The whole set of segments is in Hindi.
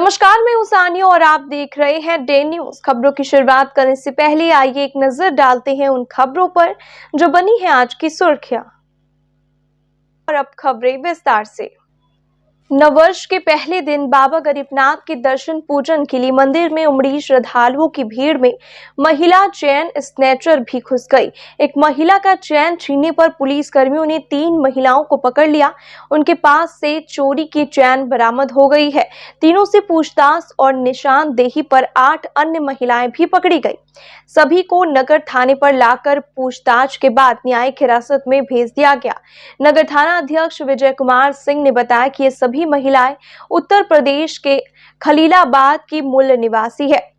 नमस्कार, मैं हूं सानिया और आप देख रहे हैं डे न्यूज। खबरों की शुरुआत करने से पहले आइए एक नजर डालते हैं उन खबरों पर जो बनी है आज की सुर्खियां। और अब खबरें विस्तार से। नववर्ष के पहले दिन बाबा गरीबनाथ के दर्शन पूजन के लिए मंदिर में उमड़ी श्रद्धालुओं की भीड़ में महिला चैन स्नैचर भी घुस गई। एक महिला का चैन छीनने पर पुलिस कर्मियों ने 3 महिलाओं को पकड़ लिया। उनके पास से चोरी की चैन बरामद हो गई है। तीनों से पूछताछ और निशानदेही पर 8 अन्य महिलाएं भी पकड़ी गई। सभी को नगर थाने पर लाकर पूछताछ के बाद न्यायिक हिरासत में भेज दिया गया। नगर थाना अध्यक्ष विजय कुमार सिंह ने बताया कि ये सभी महिलाएं उत्तर प्रदेश के खलीलाबाद की मूल निवासी है।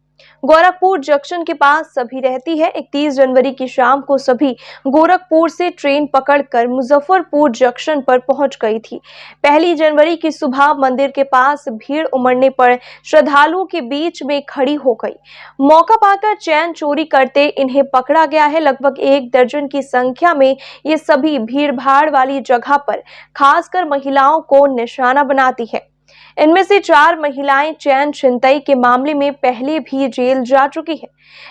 गोरखपुर जंक्शन के पास सभी रहती है। 31 जनवरी की शाम को सभी गोरखपुर से ट्रेन पकड़कर मुजफ्फरपुर जंक्शन पर पहुंच गई थी। 1 जनवरी की सुबह मंदिर के पास भीड़ उमड़ने पर श्रद्धालुओं के बीच में खड़ी हो गई। मौका पाकर चैन चोरी करते इन्हें पकड़ा गया है। लगभग 1 दर्जन की संख्या में ये सभी भीड़-भाड़ वाली जगह पर खासकर महिलाओं को निशाना बनाती है। इनमें से 4 महिलाएं चैन छिनतई के मामले में पहले भी जेल जा चुकी है।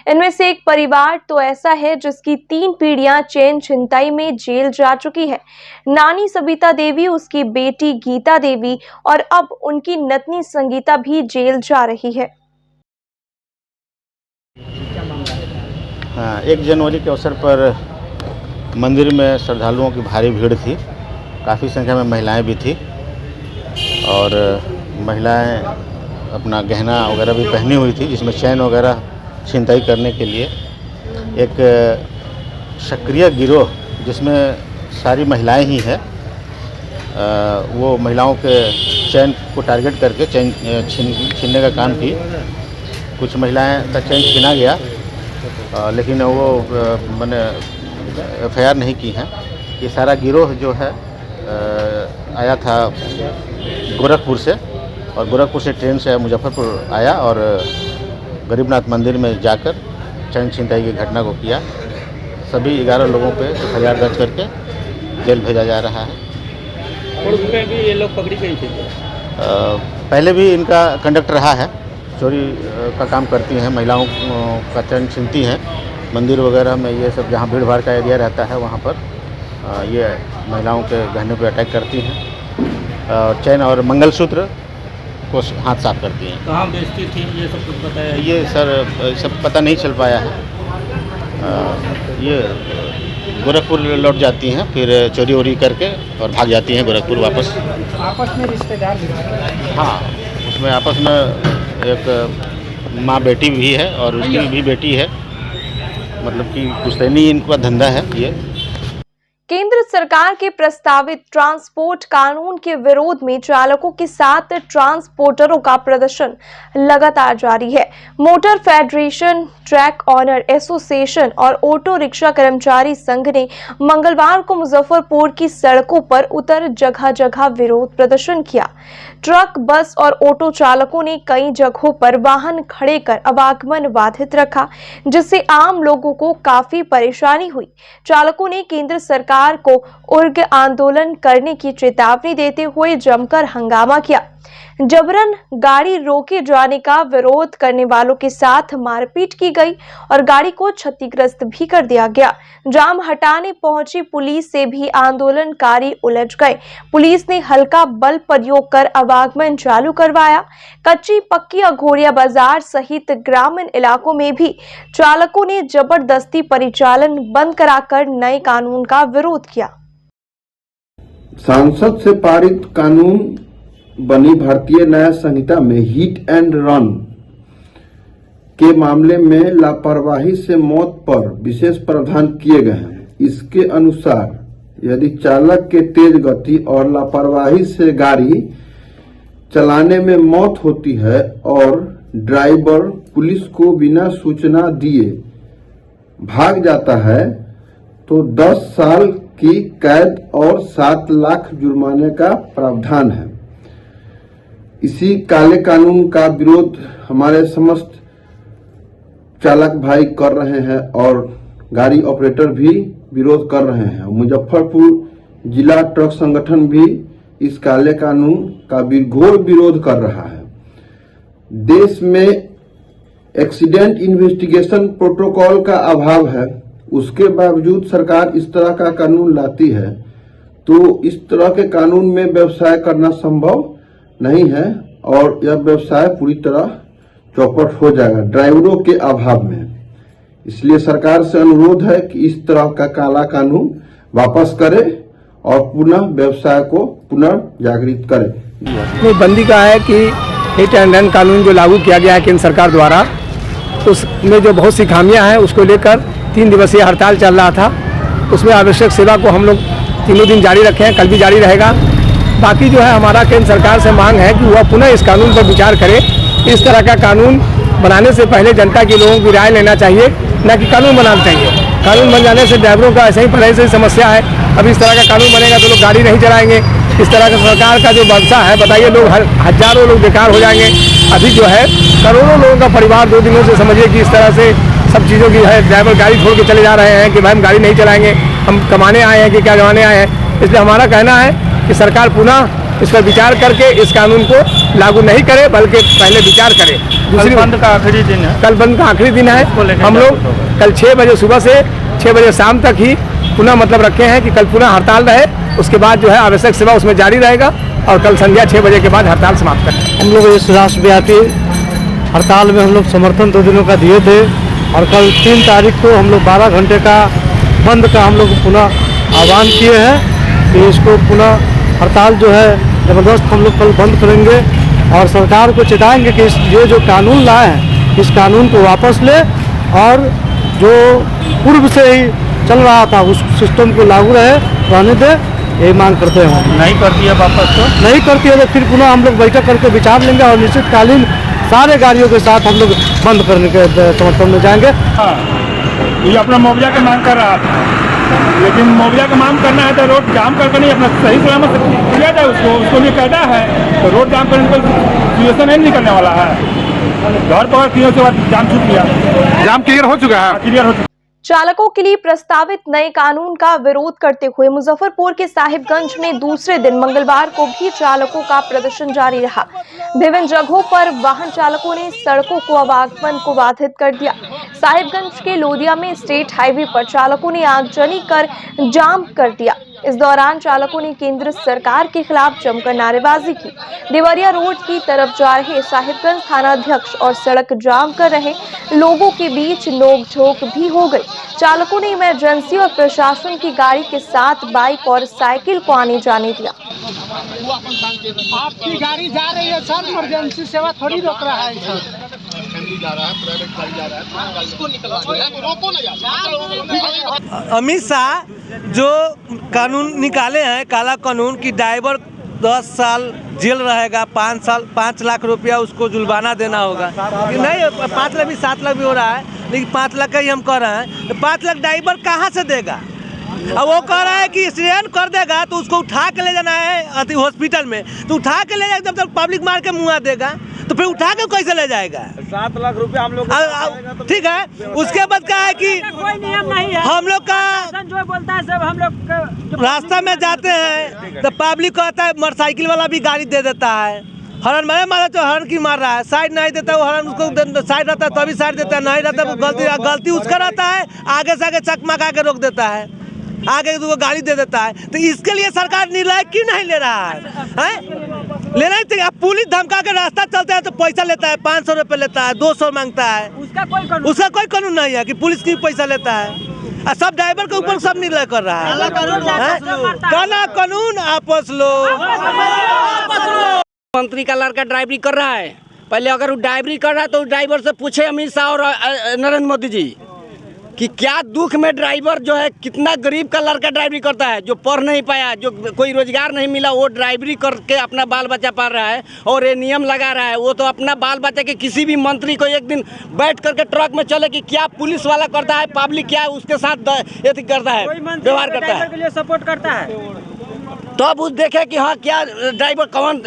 इनमें से एक परिवार तो ऐसा है जिसकी 3 पीढ़ियां चैन छिनतई में जेल जा चुकी है। नानी सबिता देवी, उसकी बेटी गीता देवी और अब उनकी नतनी संगीता भी जेल जा रही है। 1 जनवरी के अवसर पर मंदिर में श्रद्धालुओं की भारी भीड़ थी। काफ़ी संख्या में महिलाएं भी थी और महिलाएं अपना गहना वगैरह भी पहनी हुई थी, जिसमें चैन वगैरह छिनताई करने के लिए एक सक्रिय गिरोह, जिसमें सारी महिलाएं ही हैं, वो महिलाओं के चैन को टारगेट करके चैन छीनने का काम की। कुछ महिलाएं का चैन छीना गया, लेकिन वो मैंने FIR नहीं की हैं। ये सारा गिरोह जो है आया था गोरखपुर से, और गोरखपुर से ट्रेन से मुजफ्फरपुर आया और गरीबनाथ मंदिर में जाकर चैन छिनताई की घटना को किया। सभी 11 लोगों पे FIR दर्ज करके जेल भेजा जा रहा है। और उसमें भी ये लोग पकड़ी गई थी। पहले भी इनका कंडक्ट रहा है, चोरी का काम करती हैं, महिलाओं का चैन छीनती हैं। मंदिर वगैरह में ये सब जहाँ भीड़ भाड़ का एरिया रहता है वहाँ पर ये महिलाओं के गहनों पे अटैक करती हैं। चैन और मंगलसूत्र को हाथ साफ करती हैं। कहाँ बेचती थी ये सब कुछ बताया? ये सर सब पता नहीं चल पाया है। ये गोरखपुर लौट जाती हैं, फिर चोरी वोरी करके और भाग जाती हैं गोरखपुर वापस। आपस में रिश्तेदार? हाँ, उसमें आपस में एक माँ बेटी भी है और उसकी भी बेटी है, मतलब कि पुश्तैनी इनका धंधा है ये। केंद्र सरकार के प्रस्तावित ट्रांसपोर्ट कानून के विरोध में चालकों के साथ ट्रांसपोर्टरों का प्रदर्शन लगातार जारी है। Motor federation, track owner association और ऑटो रिक्शा कर्मचारी संघ ने मंगलवार को मुजफ्फरपुर की सड़कों पर उतर जगह जगह विरोध प्रदर्शन किया। ट्रक, बस और ऑटो चालकों ने कई जगहों पर वाहन खड़े कर आवागमन बाधित रखा, जिससे आम लोगों को काफी परेशानी हुई। चालकों ने केंद्र सरकार को उग्र आंदोलन करने की चेतावनी देते हुए जमकर हंगामा किया। जबरन गाड़ी रोके जाने का विरोध करने वालों के साथ मारपीट की गई और गाड़ी को क्षतिग्रस्त भी कर दिया गया। जाम हटाने पहुंची पुलिस से भी आंदोलनकारी उलझ गए। पुलिस ने हल्का बल प्रयोग कर आवागमन चालू करवाया। कच्ची पक्की अघोरिया बाजार सहित ग्रामीण इलाकों में भी चालकों ने जबरदस्ती परिचालन बंद कराकर नए कानून का विरोध किया। सांसद से पारित कानून बनी भारतीय न्याय संहिता में हिट एंड रन के मामले में लापरवाही से मौत पर विशेष प्रावधान किए गए हैं। इसके अनुसार यदि चालक के तेज गति और लापरवाही से गाड़ी चलाने में मौत होती है और ड्राइवर पुलिस को बिना सूचना दिए भाग जाता है तो 10 साल की कैद और 7 लाख जुर्माने का प्रावधान है। इसी काले कानून का विरोध हमारे समस्त चालक भाई कर रहे हैं और गाड़ी ऑपरेटर भी विरोध कर रहे हैं। मुजफ्फरपुर जिला ट्रक संगठन भी इस काले कानून का घोर विरोध कर रहा है। देश में एक्सीडेंट इन्वेस्टिगेशन प्रोटोकॉल का अभाव है, उसके बावजूद सरकार इस तरह का कानून लाती है, तो इस तरह के कानून में व्यवसाय करना संभव नहीं है और यह व्यवसाय पूरी तरह चौपट हो जाएगा ड्राइवरों के अभाव में। इसलिए सरकार से अनुरोध है कि इस तरह का काला कानून वापस करे और पुनः व्यवसाय को पुनर्जागृत करे। बंदी का है कि हिट एंड रन कानून जो लागू किया गया है केंद्र सरकार द्वारा, उसमें जो बहुत सी खामियां हैं उसको लेकर 3 दिवसीय हड़ताल चल रहा था। उसमें आवश्यक सेवा को हम लोग तीनों दिन जारी रखे हैं, कल भी जारी रहेगा। बाकी जो है हमारा केंद्र सरकार से मांग है कि वह पुनः इस कानून पर विचार करे। इस तरह का कानून बनाने से पहले जनता के लोगों की राय लेना चाहिए, न कि कानून बनाना चाहिए। कानून बन जाने से ड्राइवरों का ऐसे ही पहले से समस्या है। अब इस तरह का कानून बनेगा तो लोग गाड़ी नहीं चलाएंगे। इस तरह का सरकार का जो मंशा है, बताइए, लोग हजारों लोग बेकार हो जाएंगे। अभी जो है करोड़ों लोगों का परिवार 2 दिनों से समझिए कि इस तरह से सब चीज़ों की है, ड्राइवर गाड़ी छोड़ के चले जा रहे हैं कि भाई हम गाड़ी नहीं चलाएंगे, हम कमाने आए हैं कि क्या गंवाने आए हैं। इसलिए हमारा कहना है कि सरकार पुनः इस पर विचार करके इस कानून को लागू नहीं करे, बल्कि पहले विचार करे। दूसरी बंद का आखिरी दिन है, कल बंद का आखिरी दिन है। हम लोग कल 6 बजे सुबह से 6 बजे शाम तक ही पुनः मतलब रखे हैं कि कल पुनः हड़ताल रहे। उसके बाद जो है आवश्यक सेवा उसमें जारी रहेगा और कल संध्या 6 बजे के बाद हड़ताल समाप्त करें। हम लोग इस राष्ट्रव्यापी हड़ताल में हम लोग समर्थन 2 दिनों का दिए थे और कल 3 तारीख को हम लोग 12 घंटे का बंद का हम लोग पुनः आह्वान किए हैं कि इसको पुनः हड़ताल जो है ज़बरदस्त हम लोग कल बंद करेंगे और सरकार को चेताएंगे कि ये जो कानून लाए हैं इस कानून को वापस ले और जो पूर्व से ही चल रहा था उस सिस्टम को लागू रहने दे, यही मांग करते हैं। नहीं करती है वापस तो नहीं करती है तो फिर पुनः हम लोग बैठक करके विचार लेंगे और निश्चितकालीन सारे गाड़ियों के साथ हम लोग बंद करने के समर्थन में जाएंगे। हाँ, ये अपना मुआवजा की मांग कर रहा था, लेकिन मुआवजा की मांग करना है तो रोड जाम करके नहीं, अपना सही सलामत किया जाए। उसको लिए कहना है तो रोड जाम करने का सिचुएशन नहीं निकलने वाला है। घर पर 3 से बाद जाम छूट गया, जाम क्लियर हो चुका है, क्लियर हो चुका है। चालकों के लिए प्रस्तावित नए कानून का विरोध करते हुए मुजफ्फरपुर के साहिबगंज में दूसरे दिन मंगलवार को भी चालकों का प्रदर्शन जारी रहा। विभिन्न जगहों पर वाहन चालकों ने सड़कों को आवागमन को बाधित कर दिया। साहिबगंज के लोदिया में स्टेट हाईवे पर चालकों ने आगजनी कर जाम कर दिया। इस दौरान चालकों ने केंद्र सरकार के खिलाफ जमकर नारेबाजी की। देवरिया रोड की तरफ जा रहे साहिबगंज थानाध्यक्ष और सड़क जाम कर रहे लोगों के बीच नोकझोंक भी हो गई। चालकों ने इमरजेंसी और प्रशासन की गाड़ी के साथ बाइक और साइकिल को आने जाने दिया। आपकी गाड़ी जा रही है सर, इमरजेंसी सेवा थोड़ी रोक रहा है सर। अमित शाह जो कानून निकाले हैं, काला कानून की ड्राइवर 10 साल जेल रहेगा, 5 लाख रुपया उसको जुर्माना देना होगा। नहीं 5 लाख भी 7 लाख भी हो रहा है, लेकिन 5 लाख का ही हम कह रहे हैं। तो 5 लाख ड्राइवर कहाँ से देगा? अब वो कह रहा है कि एक्सीडेंट कर देगा तो उसको उठा के ले जाना है हॉस्पिटल में, तो उठा के ले जाएगा तब पब्लिक मार के मुँह देगा, तो फिर उठा के कैसे ले जाएगा? 7 लाख रुपया हम लोग ठीक है। उसके बाद क्या है कि कोई नियम नहीं है, हम लोग का जो बोलता है सब हम लोग रास्ता में जाते हैं तो पब्लिक कहता है, मोटरसाइकिल वाला भी गाड़ी दे देता है, हॉर्न मारा तो हॉर्न की मार रहा है, साइड नहीं देता वो हॉर्न, उसको साइड रहता है तभी साइड देता है, नहीं रहता वो गलती उसका रहता है, आगे से आगे चकमका के रोक देता है, आगे तो वो गाड़ी दे देता है। तो इसके लिए सरकार निर्णय क्यों नहीं ले रहा है? लेना ही चाहिए। पुलिस धमका के रास्ता चलता है तो पैसा लेता है, 500 रुपये लेता है, 200 मांगता है, उसका कोई कानून नहीं है कि पुलिस की पैसा लेता है। सब ड्राइवर के ऊपर सब निर्णय कर रहा है। काला कानून आपस लो। मंत्री का लड़का ड्राइवरी कर रहा है, पहले अगर वो ड्राइवरी कर रहा है तो ड्राइवर से पूछे अमित शाह और नरेंद्र मोदी जी कि क्या दुख में ड्राइवर जो है, कितना गरीब का लड़का ड्राइवरी करता है, जो पढ़ नहीं पाया, जो कोई रोजगार नहीं मिला, वो ड्राइवरी करके अपना बाल बच्चा पाल रहा है और ये नियम लगा रहा है। वो तो अपना बाल बच्चा के किसी भी मंत्री को एक दिन बैठ करके ट्रक में चले कि क्या पुलिस वाला करता है, पब्लिक क्या उसके साथ करता है, व्यवहार करता है, के लिए सपोर्ट करता है। तो अब उस देखे कि हाँ क्या ड्राइवर कौन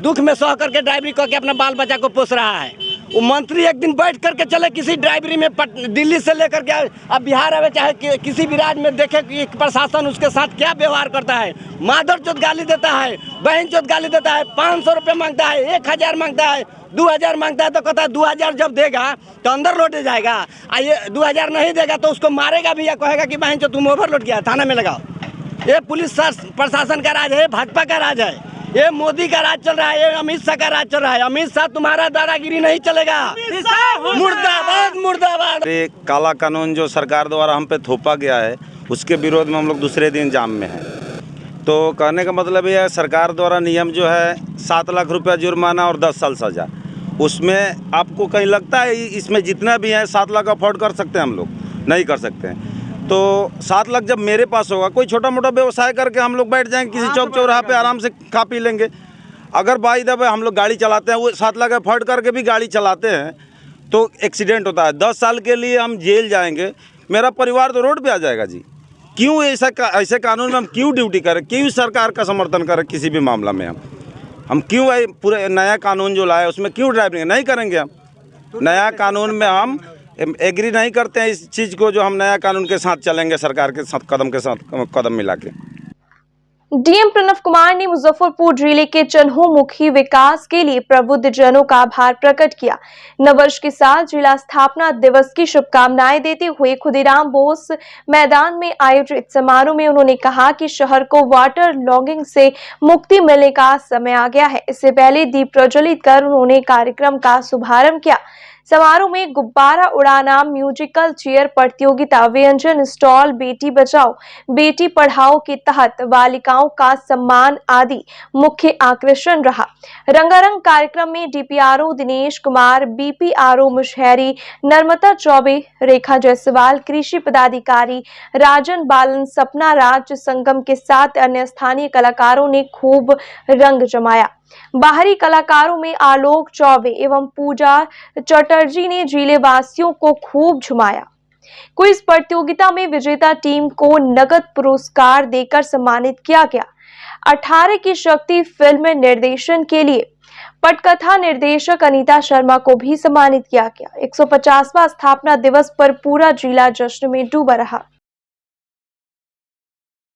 दुख में सह करके ड्राइवरी करके अपना बाल बच्चा को पोस रहा है। वो मंत्री एक दिन बैठ करके चले किसी ड्राइवरी में दिल्ली से लेकर के अब बिहार आवे, चाहे किसी भी राज्य में देखे कि प्रशासन उसके साथ क्या व्यवहार करता है। मादर चौथ गाली देता है, बहन चौथ गाली देता है, 500 रुपये मांगता है, 1000 मांगता है, 2000 मांगता है तो कहता है 2000 जब देगा तो अंदर लौटे जाएगा। ये 2000 नहीं देगा तो उसको मारेगा भी या कहेगा कि बहन चौथ तुम ओवरलोड किया, थाना में लगाओ। ये पुलिस प्रशासन का राज है, भाजपा का राज है, ये मोदी का राज चल रहा है, ये अमित शाह का राज चल रहा है। अमित शाह तुम्हारा दादागिरी नहीं चलेगा। मुर्दाबाद मुर्दाबाद। ये काला कानून जो सरकार द्वारा हम पे थोपा गया है उसके विरोध में हम लोग दूसरे दिन जाम में हैं। तो कहने का मतलब ये है सरकार द्वारा नियम जो है 7 लाख रुपया जुर्माना और 10 साल सजा, उसमें आपको कहीं लगता है इसमें जितना भी है 7 लाख अफोर्ड कर सकते हैं हम लोग? नहीं कर सकते हैं। तो 7 लाख जब मेरे पास होगा, कोई छोटा मोटा व्यवसाय करके हम लोग बैठ जाएंगे किसी चौक चौराहा पे आराम से खा पी लेंगे। अगर बाई दफे हम लोग गाड़ी चलाते हैं, वो 7 लाख अफोर्ड करके भी गाड़ी चलाते हैं तो एक्सीडेंट होता है, 10 साल के लिए हम जेल जाएंगे, मेरा परिवार तो रोड पे आ जाएगा जी। क्यों ऐसे कानून में हम क्यों ड्यूटी करें, क्यों सरकार का समर्थन करें किसी भी मामला में? हम क्यों पूरे नया कानून जो लाए उसमें क्यों ड्राइविंग नहीं करेंगे? हम नया कानून में हम एग्री नहीं करते हैं इस चीज़ को, जो हम नया कानून के साथ चलेंगे सरकार के साथ कदम मिला के। डीएम प्रणव कुमार ने मुजफ्फरपुर जिले के चन्हुमुखी विकास के लिए प्रबुद्ध जनों का आभार प्रकट किया। नववर्ष के साथ जिला स्थापना दिवस की शुभकामनाएं देते हुए खुदीराम बोस मैदान में आयोजित समारोह में उन्होंने कहा कि शहर को वाटर लॉगिंग से मुक्ति मिलने का समय आ गया है। इससे पहले दीप प्रज्वलित कर उन्होंने कार्यक्रम का शुभारंभ किया। समारोह में गुब्बारा उड़ाना, म्यूजिकल चेयर प्रतियोगिता, व्यंजन स्टॉल, बेटी बचाओ बेटी पढ़ाओ के तहत बालिकाओं का सम्मान आदि मुख्य आकर्षण रहा। रंगारंग कार्यक्रम में डीपीआरओ दिनेश कुमार, बीपीआरओ मुशहरी, नर्मदा चौबे, रेखा जायसवाल, कृषि पदाधिकारी राजन बालन, सपना राज संगम के साथ अन्य स्थानीय कलाकारों ने खूब रंग जमाया। बाहरी कलाकारों में आलोक चौबे एवं पूजा चटर्जी ने जिले वासियों को खूब झुमाया। क्विज प्रतियोगिता में विजेता टीम को नगद पुरस्कार देकर सम्मानित किया गया। 18 की शक्ति फिल्म निर्देशन के लिए पटकथा निर्देशक अनीता शर्मा को भी सम्मानित किया गया। 150वां स्थापना दिवस पर पूरा जिला जश्न में डूबा रहा।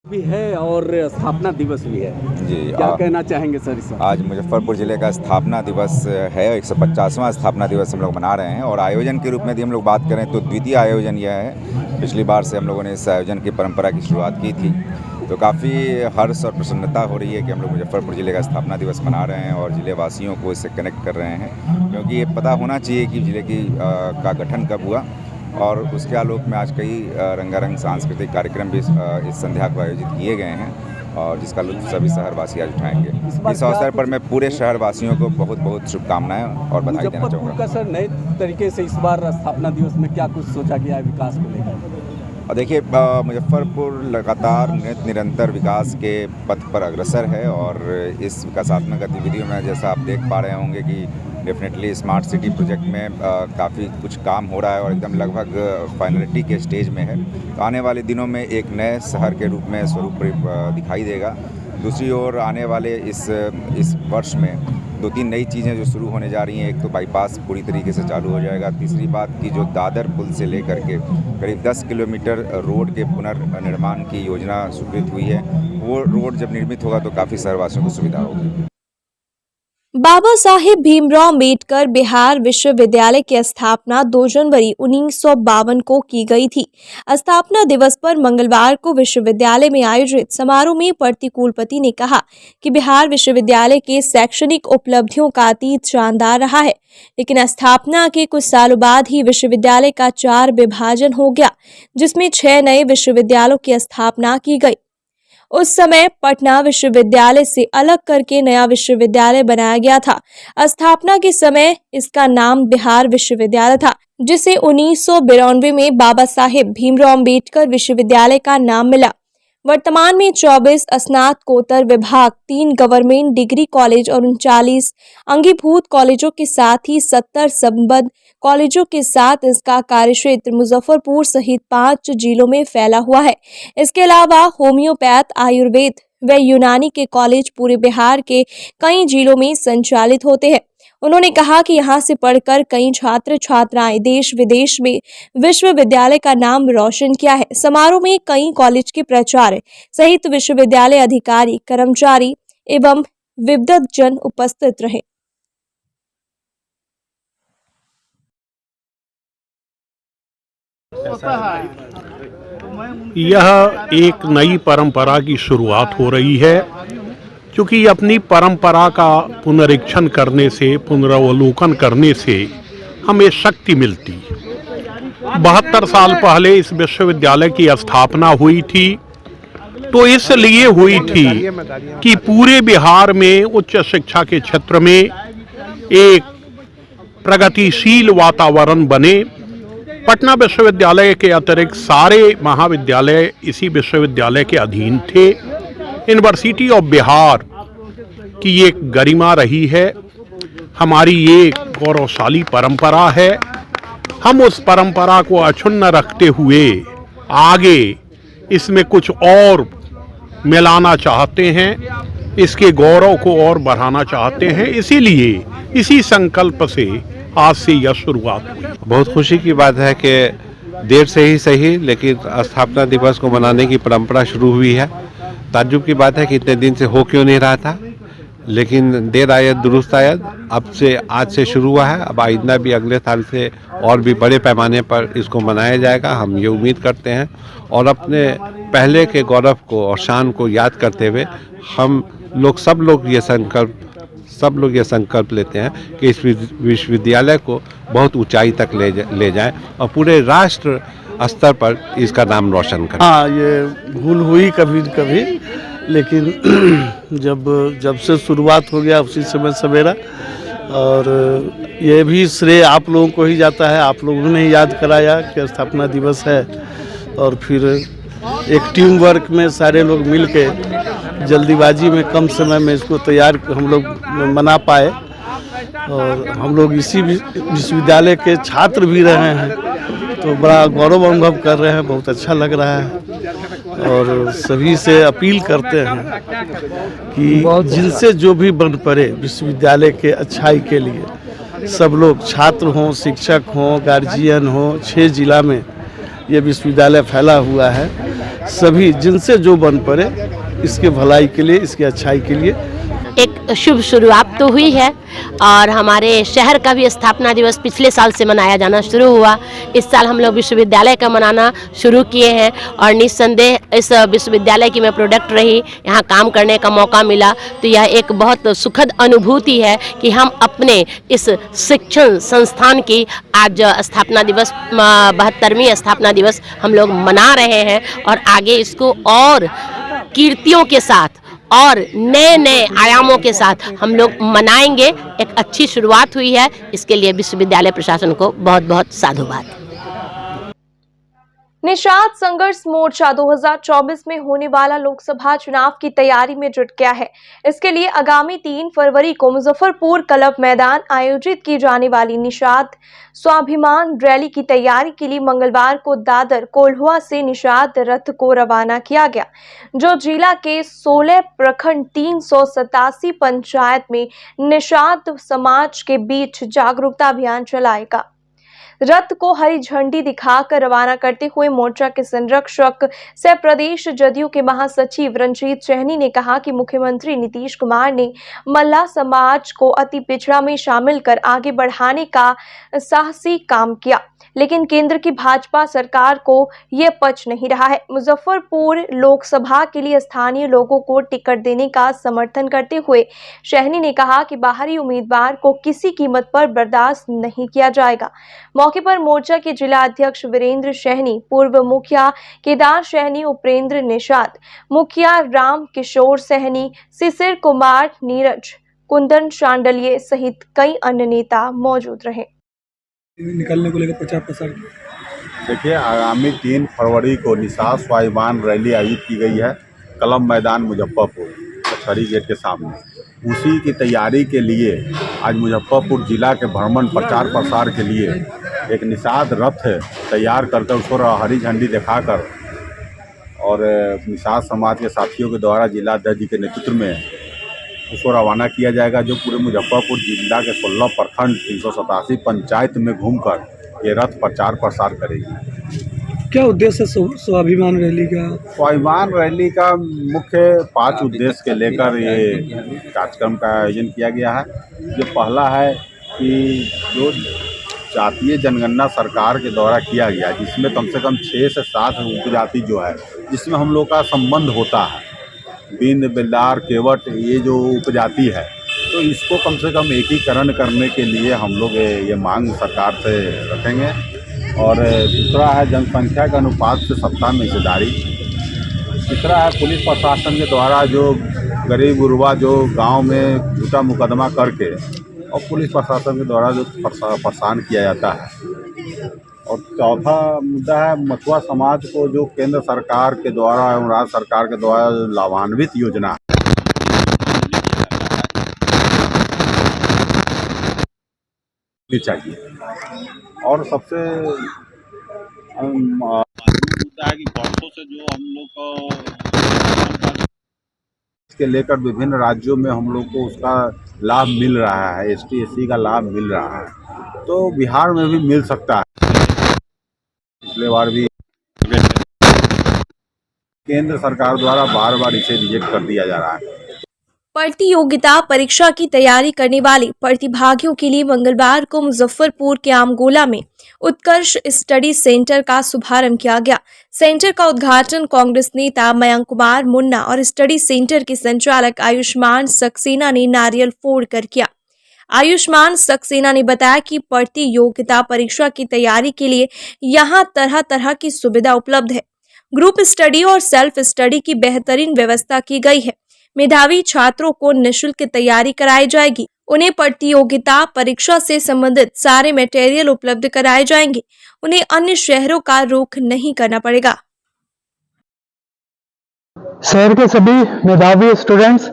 भी है और स्थापना दिवस भी है जी। क्या कहना चाहेंगे सर इस? आज मुजफ्फरपुर ज़िले का स्थापना दिवस है, 150वां स्थापना दिवस हम लोग मना रहे हैं। और आयोजन के रूप में यदि हम लोग बात करें तो द्वितीय आयोजन यह है। पिछली बार से हम लोगों ने इस आयोजन की परंपरा की शुरुआत की थी, तो काफ़ी हर्ष और प्रसन्नता हो रही है कि हम लोग मुजफ्फरपुर ज़िले का स्थापना दिवस मना रहे हैं और ज़िले वासियों को इससे कनेक्ट कर रहे हैं, क्योंकि ये पता होना चाहिए कि ज़िले का गठन कब हुआ। और उसके आलोक में आज कई रंगारंग सांस्कृतिक कार्यक्रम भी इस संध्या को आयोजित किए गए हैं और जिसका लुत्फ सभी शहरवासी आज उठाएंगे। इस अवसर पर मैं पूरे शहरवासियों को बहुत बहुत शुभकामनाएं और बधाई देना चाहूँगा। का सर नए तरीके से इस बार स्थापना दिवस में क्या कुछ सोचा गया है विकास को लेकर? देखिए, मुजफ्फरपुर लगातार निरंतर विकास के पथ पर अग्रसर है और इस विकासात्मक गतिविधियों में जैसा आप देख पा रहे होंगे कि डेफिनेटली स्मार्ट सिटी प्रोजेक्ट में काफ़ी कुछ काम हो रहा है और एकदम लगभग फाइनलिटी के स्टेज में है। तो आने वाले दिनों में एक नए शहर के रूप में स्वरूप दिखाई देगा। दूसरी ओर आने वाले इस वर्ष में 2-3 नई चीज़ें जो शुरू होने जा रही हैं। एक तो बाईपास पूरी तरीके से चालू हो जाएगा। तीसरी बात की जो दादर पुल से लेकर के करीब 10 किलोमीटर रोड के पुनर्निर्माण की योजना स्वीकृत हुई है। वो रोड जब निर्मित होगा तो काफ़ी शहरवासियों को सुविधा होगी। बाबा साहेब भीमराव अम्बेडकर बिहार विश्वविद्यालय की स्थापना 2 जनवरी 1952 को की गई थी। स्थापना दिवस पर मंगलवार को विश्वविद्यालय में आयोजित समारोह में प्रति कुलपति ने कहा कि बिहार विश्वविद्यालय के शैक्षणिक उपलब्धियों का अतीत शानदार रहा है, लेकिन स्थापना के कुछ सालों बाद ही विश्वविद्यालय का 4 विभाजन हो गया, जिसमें 6 नए विश्वविद्यालयों की स्थापना की गई। उस समय पटना विश्वविद्यालय से अलग करके नया विश्वविद्यालय बनाया गया था। स्थापना के समय इसका नाम बिहार विश्वविद्यालय था, जिसे 1992 में बाबा साहेब भीमराव अम्बेडकर विश्वविद्यालय का नाम मिला। वर्तमान में 24 स्नातकोत्तर विभाग, 3 गवर्नमेंट डिग्री कॉलेज और 39 अंगीभूत कॉलेजों के साथ ही 70 संबद्ध कॉलेजों के साथ इसका कार्यक्षेत्र मुजफ्फरपुर सहित 5 जिलों में फैला हुआ है। इसके अलावा होम्योपैथ, आयुर्वेद व यूनानी के कॉलेज पूरे बिहार के कई जिलों में संचालित होते हैं। उन्होंने कहा कि यहाँ से पढ़कर कई छात्र छात्राएं देश विदेश में विश्वविद्यालय का नाम रोशन किया है। समारोह में कई कॉलेज के प्राचार्य सहित विश्वविद्यालय अधिकारी, कर्मचारी एवं विविध जन उपस्थित रहे। यह एक नई परंपरा की शुरुआत हो रही है, क्योंकि अपनी परंपरा का पुनरीक्षण करने से, पुनरावलोकन करने से हमें शक्ति मिलती। 72 साल पहले इस विश्वविद्यालय की स्थापना हुई थी, तो इसलिए हुई थी कि पूरे बिहार में उच्च शिक्षा के क्षेत्र में एक प्रगतिशील वातावरण बने। पटना विश्वविद्यालय के अतिरिक्त सारे महाविद्यालय इसी विश्वविद्यालय के अधीन थे। यूनिवर्सिटी ऑफ बिहार की एक गरिमा रही है, हमारी ये गौरवशाली परंपरा है। हम उस परंपरा को अक्षुण्ण रखते हुए आगे इसमें कुछ और मिलाना चाहते हैं, इसके गौरव को और बढ़ाना चाहते हैं। इसीलिए इसी संकल्प से आज से यह शुरुआत हुई। बहुत खुशी की बात है कि देर से ही सही, लेकिन स्थापना दिवस को मनाने की परंपरा शुरू हुई है। ताज्जुब की बात है कि इतने दिन से हो क्यों नहीं रहा था, लेकिन देर आयत दुरुस्त आयत, अब से आज से शुरू हुआ है। अब आइंदा भी अगले साल से और भी बड़े पैमाने पर इसको मनाया जाएगा, हम ये उम्मीद करते हैं। और अपने पहले के गौरव को और शान को याद करते हुए हम लोग सब लोग ये संकल्प लेते हैं कि इस विश्वविद्यालय को बहुत ऊंचाई तक ले जाएं और पूरे राष्ट्र स्तर पर इसका नाम रोशन करें। हाँ, ये भूल हुई कभी कभी, लेकिन जब से शुरुआत हो गया उसी समय सवेरा, और ये भी श्रेय आप लोगों को ही जाता है। आप लोगों ने ही याद कराया कि स्थापना दिवस है, और फिर एक टीम वर्क में सारे लोग मिल के जल्दीबाजी में कम समय में इसको तैयार हम लोग मना पाए। और हम लोग इसी विश्वविद्यालय के छात्र भी रहे हैं, तो बड़ा गौरव अनुभव कर रहे हैं, बहुत अच्छा लग रहा है। और सभी से अपील करते हैं कि जिनसे जो भी बन पड़े विश्वविद्यालय के अच्छाई के लिए, सब लोग छात्र हों, शिक्षक हों, गार्जियन हों, 6 जिला में ये विश्वविद्यालय फैला हुआ है, सभी जिनसे जो बन पड़े इसके भलाई के लिए, इसके अच्छाई के लिए एक शुभ शुरुआत तो हुई है। और हमारे शहर का भी स्थापना दिवस पिछले साल से मनाया जाना शुरू हुआ। इस साल हम लोग विश्वविद्यालय का मनाना शुरू किए हैं, और निस्संदेह इस विश्वविद्यालय की मैं प्रोडक्ट रही, यहाँ काम करने का मौका मिला, तो यह एक बहुत सुखद अनुभूति है कि हम अपने इस शिक्षण संस्थान की आज स्थापना दिवस 72वीं स्थापना दिवस हम लोग मना रहे हैं, और आगे इसको और कीर्तियों के साथ और नए नए आयामों के साथ हम लोग मनाएंगे। एक अच्छी शुरुआत हुई है, इसके लिए विश्वविद्यालय प्रशासन को बहुत बहुत साधुवाद। निषाद संघर्ष मोर्चा 2024 में होने वाला लोकसभा चुनाव की तैयारी में जुट गया है। इसके लिए आगामी 3 फरवरी को मुजफ्फरपुर क्लब मैदान आयोजित की जाने वाली निषाद स्वाभिमान रैली की तैयारी के लिए मंगलवार को दादर कोल्हुआ से निषाद रथ को रवाना किया गया, जो जिला के 16 प्रखंड 387 पंचायत में निषाद समाज के बीच जागरूकता अभियान चलाएगा। रथ को हरी झंडी दिखाकर रवाना करते हुए मोर्चा के संरक्षक सह प्रदेश जदयू के महासचिव रंजीत सहनी ने कहा कि मुख्यमंत्री नीतीश कुमार ने मल्लाह समाज को अति पिछड़ा में शामिल कर आगे बढ़ाने का साहसी काम किया, लेकिन केंद्र की भाजपा सरकार को यह पच नहीं रहा है। मुजफ्फरपुर लोकसभा के लिए स्थानीय लोगों को टिकट देने का समर्थन करते हुए सहनी ने कहा कि बाहरी उम्मीदवार को किसी कीमत पर बर्दाश्त नहीं किया जाएगा। मौके पर मोर्चा के जिला अध्यक्ष वीरेंद्र सहनी, पूर्व मुखिया केदार सहनी, उपेंद्र निषाद, मुखिया राम किशोर सहनी, शिशिर कुमार नीरज, कुंदन शांडलिये सहित कई अन्य नेता मौजूद रहे। निकलने को लेकर प्रचार प्रसार। देखिए, आगामी 3 फरवरी को निषाद स्वाभिमान रैली आयोजित की गई है क्लब मैदान मुजफ्फरपुर कचहरी गेट के सामने। उसी की तैयारी के लिए आज मुजफ्फरपुर जिला के भ्रमण प्रचार प्रसार के लिए एक निषाद रथ तैयार करके उसको हरी झंडी दिखाकर और निषाद समाज के साथियों के द्वारा जिला अध्यक्ष जी के नेतृत्व में उसको रवाना किया जाएगा, जो पूरे मुजफ्फरपुर जिला के 16 प्रखंड 387 पंचायत में घूमकर ये रथ प्रचार प्रसार करेगी। क्या उद्देश्य है स्वाभिमान रैली का? स्वाभिमान रैली का मुख्य 5 उद्देश्य के लेकर ये कार्यक्रम का आयोजन किया गया है। जो पहला है कि जो जातीय जनगणना सरकार के द्वारा किया गया, जिसमें कम से कम 6 से 7 उपजाति जो है, जिसमें हम लोग का संबंध होता है, बिंद, बेल्लार, केवट, ये जो उपजाति है, तो इसको कम से कम एकीकरण करने के लिए हम लोग ये मांग सरकार से रखेंगे। और दूसरा है जनसंख्या के अनुपात से सत्ता में हिस्सेदारी। तीसरा है पुलिस प्रशासन के द्वारा जो गरीब गुरबा जो गांव में झूठा मुकदमा करके और पुलिस प्रशासन के द्वारा जो परेशान किया जाता है। और चौथा मुद्दा है मछुआ समाज को जो केंद्र सरकार के द्वारा एवं राज्य सरकार के द्वारा लाभान्वित योजना चाहिए। और सबसे मुद्दा है कि वर्षों से जो हम लोग को इसके लेकर विभिन्न राज्यों में हम लोग को उसका लाभ मिल रहा है, एसटी एससी का लाभ मिल रहा है, तो बिहार में भी मिल सकता है। पिछले बार भी केंद्र सरकार द्वारा बार बार इसे रिजेक्ट कर दिया जा रहा है। प्रतियोगिता परीक्षा की तैयारी करने वाले प्रतिभागियों के लिए मंगलवार को मुजफ्फरपुर के आमगोला में उत्कर्ष स्टडी सेंटर का शुभारंभ किया गया। सेंटर का उद्घाटन कांग्रेस नेता मयंक कुमार मुन्ना और स्टडी सेंटर के संचालक आयुष्मान सक्सेना ने नारियल फोड़कर किया। आयुष्मान सक्सेना ने बताया कि प्रतियोगिता परीक्षा की तैयारी के लिए यहाँ तरह तरह की सुविधा उपलब्ध है। ग्रुप स्टडी और सेल्फ स्टडी की बेहतरीन व्यवस्था की गई है। मेधावी छात्रों को निःशुल्क तैयारी कराई जाएगी। उन्हें प्रतियोगिता परीक्षा से संबंधित सारे मटेरियल उपलब्ध कराए जाएंगे। उन्हें अन्य शहरों का रुख नहीं करना पड़ेगा। शहर के सभी मेधावी स्टूडेंट्स,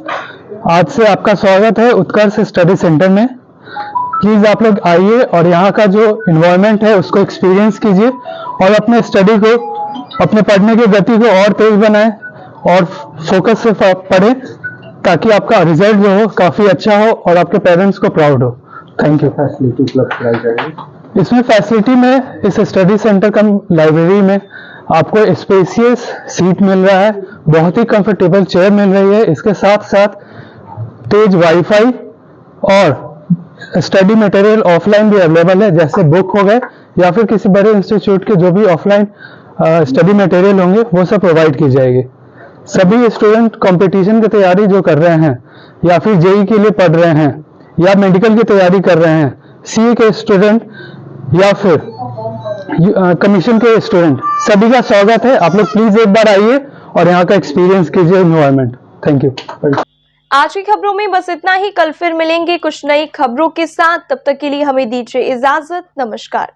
आज से आपका स्वागत है उत्कर्ष स्टडी सेंटर में। प्लीज आप लोग आइए और यहाँ का जो एनवायरनमेंट है उसको एक्सपीरियंस कीजिए और अपने स्टडी को, अपने पढ़ने की गति को और तेज बनाएं और फोकस से पढ़ें ताकि आपका रिजल्ट जो हो काफ़ी अच्छा हो और आपके पेरेंट्स को प्राउड हो। Thank you. फैसिलिटी उपलब्ध कराई जाएगी इसमें। फैसिलिटी में इस स्टडी सेंटर का लाइब्रेरी में आपको स्पेसियस सीट मिल रहा है, बहुत ही कंफर्टेबल चेयर मिल रही है। इसके साथ साथ तेज वाईफाई और स्टडी मटेरियल ऑफलाइन भी अवेलेबल है, जैसे बुक हो गए या फिर किसी बड़े इंस्टीट्यूट के जो भी ऑफलाइन स्टडी मटेरियल होंगे वो सब प्रोवाइड की जाएगी। सभी स्टूडेंट कंपटीशन की तैयारी जो कर रहे हैं या फिर जेई के लिए पढ़ रहे हैं या मेडिकल की तैयारी कर रहे हैं, सीए के स्टूडेंट या फिर कमीशन के स्टूडेंट, सभी का स्वागत है। आप लोग प्लीज एक बार आइए और यहाँ का एक्सपीरियंस कीजिए एनवायरनमेंट। Thank you. आज की खबरों में बस इतना ही। कल फिर मिलेंगे कुछ नई खबरों के साथ। तब तक के लिए हमें दीजिए इजाजत। नमस्कार।